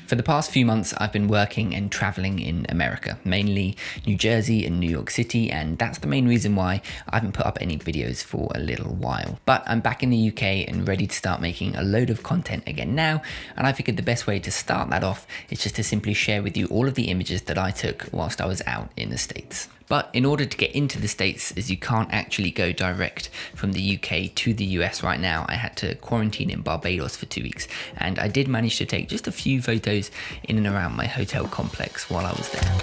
For the past few months, I've been working and traveling in America, mainly New Jersey and New York City, and that's the main reason why I haven't put up any videos for a little while. But I'm back in the UK and ready to start making a load of content again now, and I figured the best way to start that off is just to simply share with you all of the images that I took whilst I was out in the States. But in order to get into the States, as you can't actually go direct from the UK to the US right now, I had to quarantine in Barbados for 2 weeks, and I did manage to take just a few photos in and around my hotel complex while I was there.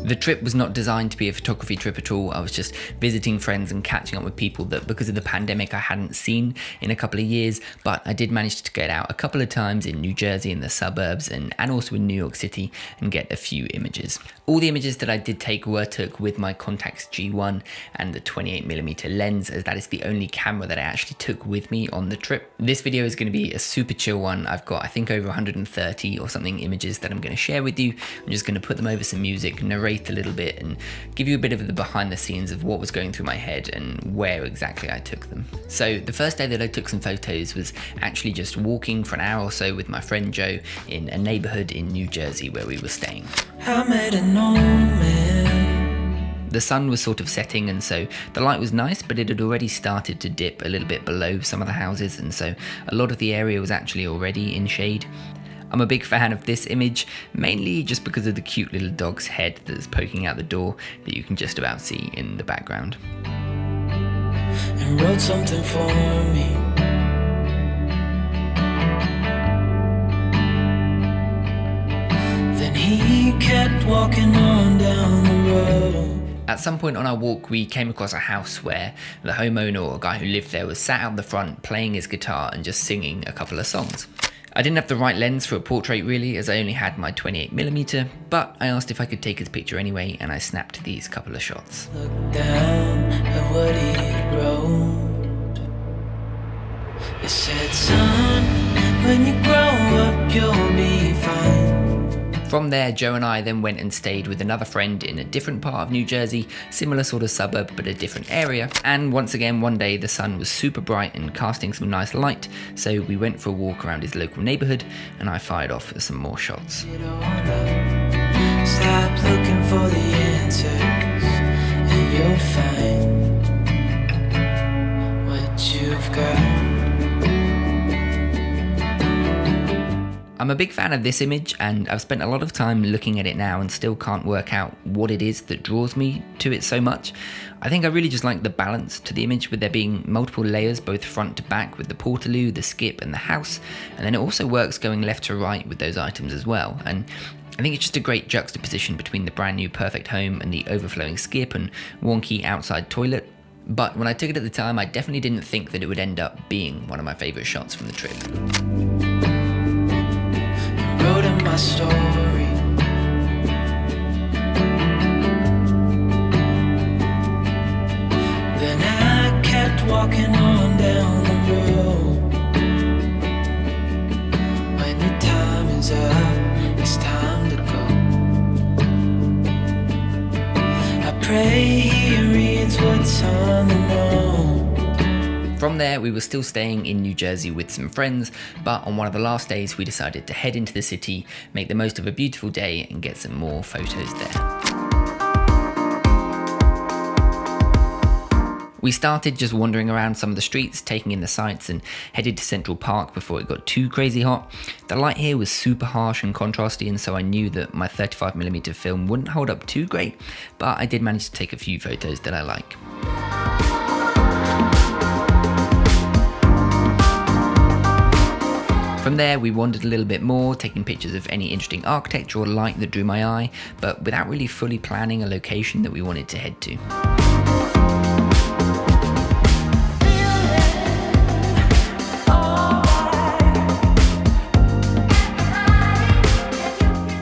The trip was not designed to be a photography trip at all. I was just visiting friends and catching up with people that, because of the pandemic, I hadn't seen in a couple of years, but I did manage to get out a couple of times in New Jersey in the suburbs and also in New York City and get a few images. All the images that I did take were took with my Contax G1 and the 28mm lens, as that is the only camera that I actually took with me on the trip. This video is going to be a super chill one. I've got, I think, over 130 or something images that I'm going to share with you. I'm just going to put them over some music, narrate a little bit and give you a bit of the behind the scenes of what was going through my head and where exactly I took them. So the first day that I took some photos was actually just walking for an hour or so with my friend Joe in a neighborhood in New Jersey where we were staying. The sun was sort of setting, and so the light was nice, but it had already started to dip a little bit below some of the houses, and so a lot of the area was actually already in shade. I'm a big fan of this image, mainly just because of the cute little dog's head that's poking out the door that you can just about see in the background. And wrote something for me. Then he kept walking on down the road. At some point on our walk, we came across a house where the homeowner or guy who lived there was sat out the front playing his guitar and just singing a couple of songs. I didn't have the right lens for a portrait really, as I only had my 28mm, but I asked if I could take his picture anyway, and I snapped these couple of shots. Look down at what he wrote. It said, son, when you grow up, you'll be fine. From there, Joe and I then went and stayed with another friend in a different part of New Jersey, similar sort of suburb but a different area, and once again one day the sun was super bright and casting some nice light, so we went for a walk around his local neighbourhood and I fired off some more shots. Stop looking for the answers and you'll find what you've got. I'm a big fan of this image, and I've spent a lot of time looking at it now and still can't work out what it is that draws me to it so much. I think I really just like the balance to the image, with there being multiple layers both front to back with the portaloo, the skip and the house, and then it also works going left to right with those items as well. And I think it's just a great juxtaposition between the brand new perfect home and the overflowing skip and wonky outside toilet. But when I took it at the time, I definitely didn't think that it would end up being one of my favourite shots from the trip. Wrote in my story. Then I kept walking on down the road. When your time is up, it's time to go. I pray he reads what's on the note. From there, we were still staying in New Jersey with some friends, but on one of the last days we decided to head into the city, make the most of a beautiful day and get some more photos there. We started just wandering around some of the streets, taking in the sights, and headed to Central Park before it got too crazy hot. The light here was super harsh and contrasty, and so I knew that my 35mm film wouldn't hold up too great, but I did manage to take a few photos that I like. From there, we wandered a little bit more, taking pictures of any interesting architecture or light that drew my eye, but without really fully planning a location that we wanted to head to.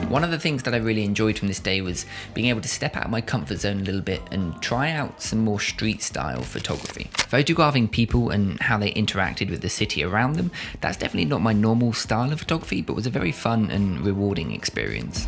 One of the things that I really enjoyed from this day was being able to step out of my comfort zone a little bit and try out some more street style photography. Photographing people and how they interacted with the city around them, that's definitely not my normal style of photography, but was a very fun and rewarding experience.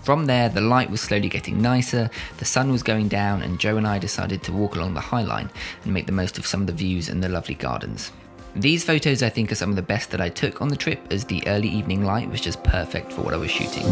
From there, the light was slowly getting nicer, the sun was going down, and Joe and I decided to walk along the Highline and make the most of some of the views and the lovely gardens. These photos I think are some of the best that I took on the trip, as the early evening light was just perfect for what I was shooting.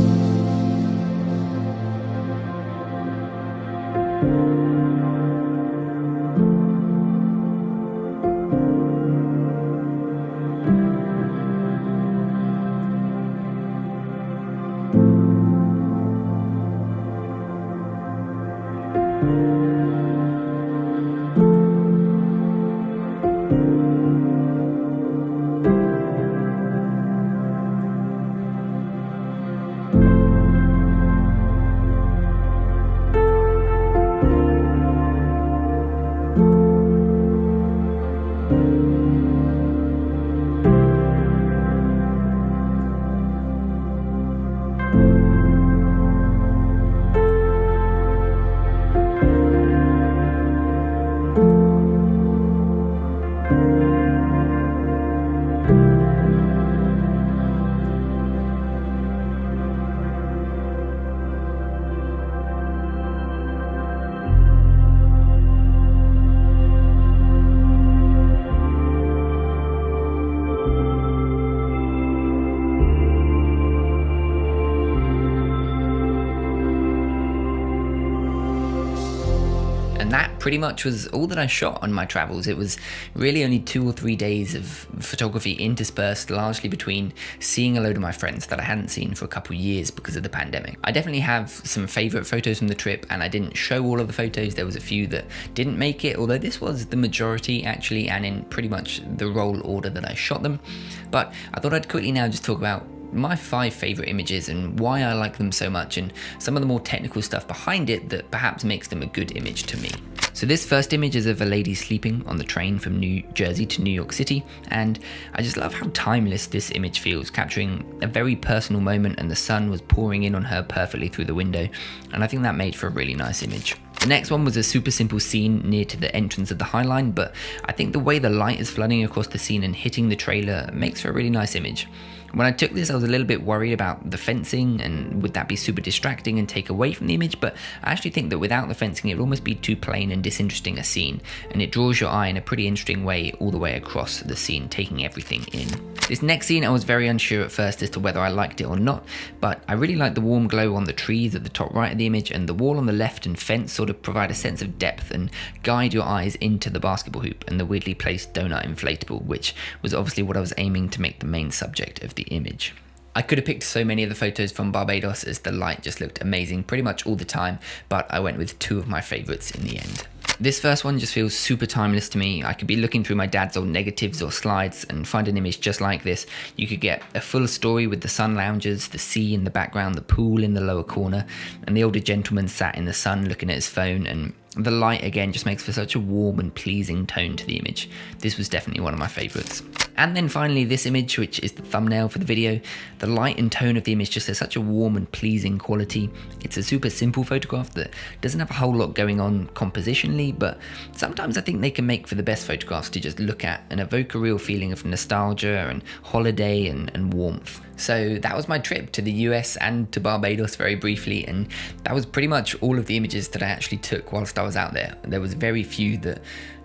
And that pretty much was all that I shot on my travels. It was really only 2 or 3 days of photography interspersed largely between seeing a load of my friends that I hadn't seen for a couple of years because of the pandemic. I definitely have some favourite photos from the trip, and I didn't show all of the photos. There was a few that didn't make it, although this was the majority actually, and in pretty much the roll order that I shot them. But I thought I'd quickly now just talk about my 5 favourite images and why I like them so much, and some of the more technical stuff behind it that perhaps makes them a good image to me. So this first image is of a lady sleeping on the train from New Jersey to New York City, and I just love how timeless this image feels, capturing a very personal moment, and the sun was pouring in on her perfectly through the window, and I think that made for a really nice image. The next one was a super simple scene near to the entrance of the Highline, but I think the way the light is flooding across the scene and hitting the trailer makes for a really nice image. When I took this, I was a little bit worried about the fencing and would that be super distracting and take away from the image, but I actually think that without the fencing it would almost be too plain and disinteresting a scene, and it draws your eye in a pretty interesting way all the way across the scene, taking everything in. This next scene I was very unsure at first as to whether I liked it or not, but I really liked the warm glow on the trees at the top right of the image, and the wall on the left and fence sort of provide a sense of depth and guide your eyes into the basketball hoop and the weirdly placed donut inflatable, which was obviously what I was aiming to make the main subject of the image. I could have picked so many of the photos from Barbados as the light just looked amazing pretty much all the time, but I went with 2 of my favourites in the end. This first one just feels super timeless to me. I could be looking through my dad's old negatives or slides and find an image just like this. You could get a full story with the sun loungers, the sea in the background, the pool in the lower corner, and the older gentleman sat in the sun looking at his phone, and The light again just makes for such a warm and pleasing tone to the image. This was definitely one of my favorites. And then finally this image, which is the thumbnail for the video, the light and tone of the image just has such a warm and pleasing quality. It's a super simple photograph that doesn't have a whole lot going on compositionally, but sometimes I think they can make for the best photographs to just look at and evoke a real feeling of nostalgia and holiday and warmth. So that was my trip to the US and to Barbados very briefly, and that was pretty much all of the images that I actually took whilst I was out there. There was very few that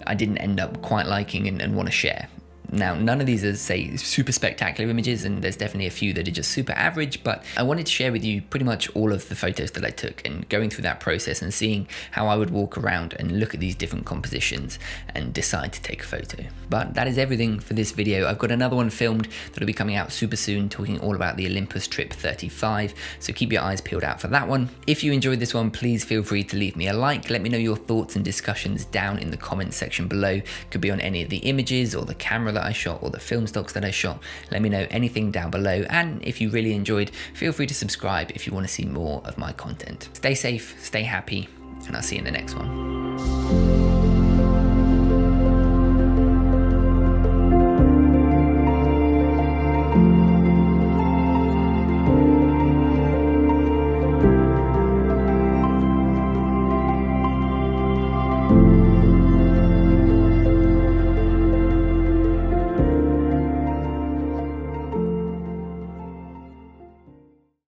I didn't end up quite liking and want to share. Now, none of these are, say, super spectacular images, and there's definitely a few that are just super average, but I wanted to share with you pretty much all of the photos that I took, and going through that process and seeing how I would walk around and look at these different compositions and decide to take a photo. But that is everything for this video. I've got another one filmed that'll be coming out super soon, talking all about the Olympus Trip 35, so keep your eyes peeled out for that one. If you enjoyed this one, please feel free to leave me a like. Let me know your thoughts and discussions down in the comments section below. Could be on any of the images or the camera that I shot or the film stocks that I shot. Let me know anything down below, and if you really enjoyed, feel free to subscribe if you want to see more of my content. Stay safe, stay happy, and I'll see you in the next one.